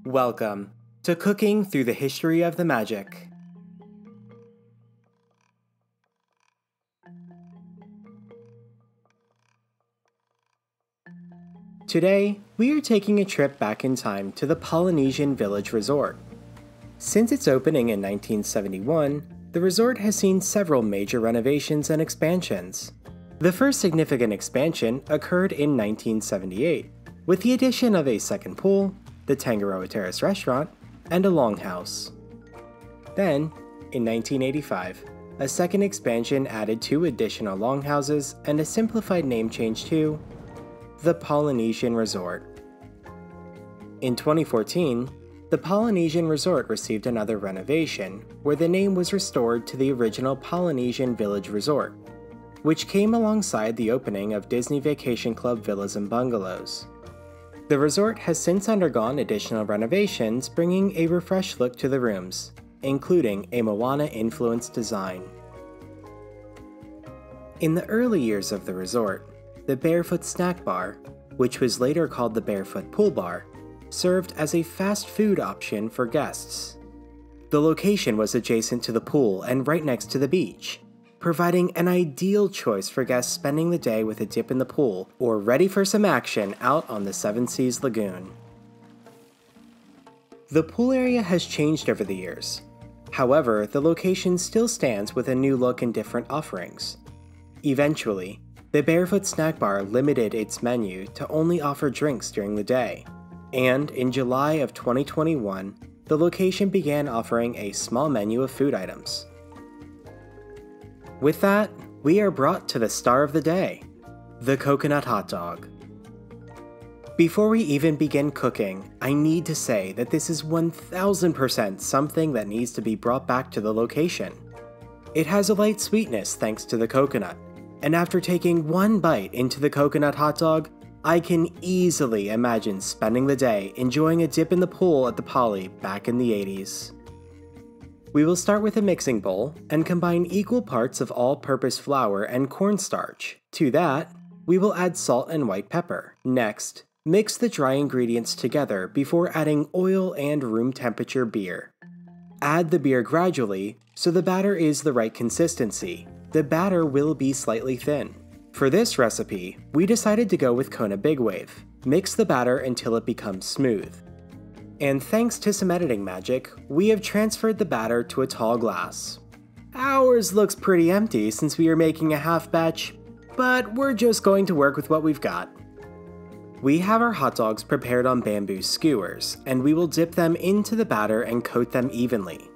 Welcome to Cooking Through the History of the Magic. Today, we are taking a trip back in time to the Polynesian Village Resort. Since its opening in 1971, the resort has seen several major renovations and expansions. The first significant expansion occurred in 1978, with the addition of a second pool, the Tangaroa Terrace restaurant, and a longhouse. Then, in 1985, a second expansion added 2 additional longhouses and a simplified name change to the Polynesian Resort. In 2014, the Polynesian Resort received another renovation, where the name was restored to the original Polynesian Village Resort, which came alongside the opening of Disney Vacation Club Villas and Bungalows. The resort has since undergone additional renovations, bringing a refreshed look to the rooms, including a Moana-influenced design. In the early years of the resort, the Barefoot Snack Bar, which was later called the Barefoot Pool Bar, served as a fast food option for guests. The location was adjacent to the pool and right next to the beach, providing an ideal choice for guests spending the day with a dip in the pool or ready for some action out on the Seven Seas Lagoon. The pool area has changed over the years. However, the location still stands with a new look and different offerings. Eventually, the Barefoot Snack Bar limited its menu to only offer drinks during the day, and in July of 2021, the location began offering a small menu of food items. With that, we are brought to the star of the day, the coconut hot dog. Before we even begin cooking, I need to say that this is 1000% something that needs to be brought back to the location. It has a light sweetness thanks to the coconut, and after taking one bite into the coconut hot dog, I can easily imagine spending the day enjoying a dip in the pool at the Poly back in the 80s. We will start with a mixing bowl and combine equal parts of all-purpose flour and cornstarch. To that, we will add salt and white pepper. Next, mix the dry ingredients together before adding oil and room temperature beer. Add the beer gradually so the batter is the right consistency. The batter will be slightly thin. For this recipe, we decided to go with Kona Big Wave. Mix the batter until it becomes smooth. And thanks to some editing magic, we have transferred the batter to a tall glass. Ours looks pretty empty since we are making a half batch, but we're just going to work with what we've got. We have our hot dogs prepared on bamboo skewers, and we will dip them into the batter and coat them evenly.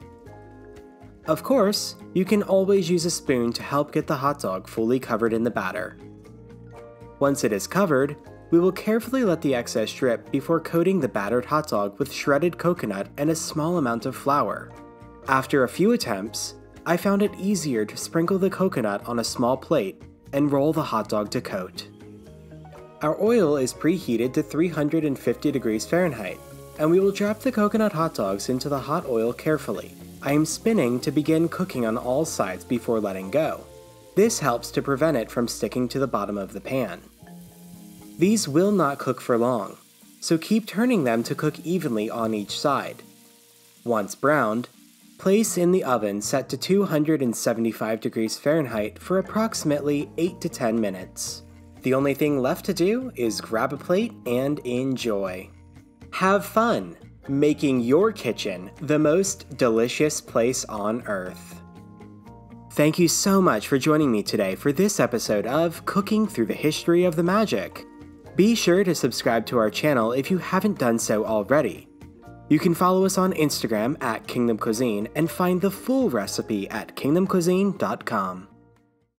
Of course, you can always use a spoon to help get the hot dog fully covered in the batter. Once it is covered, we will carefully let the excess drip before coating the battered hot dog with shredded coconut and a small amount of flour. After a few attempts, I found it easier to sprinkle the coconut on a small plate and roll the hot dog to coat. Our oil is preheated to 350 degrees Fahrenheit, and we will drop the coconut hot dogs into the hot oil carefully. I am spinning to begin cooking on all sides before letting go. This helps to prevent it from sticking to the bottom of the pan. These will not cook for long, so keep turning them to cook evenly on each side. Once browned, place in the oven set to 275 degrees Fahrenheit for approximately 8 to 10 minutes. The only thing left to do is grab a plate and enjoy. Have fun making your kitchen the most delicious place on earth. Thank you so much for joining me today for this episode of Cooking Through the History of the Magic. Be sure to subscribe to our channel if you haven't done so already. You can follow us on Instagram at Kingdom Cuisine and find the full recipe at kingdomcuisine.com.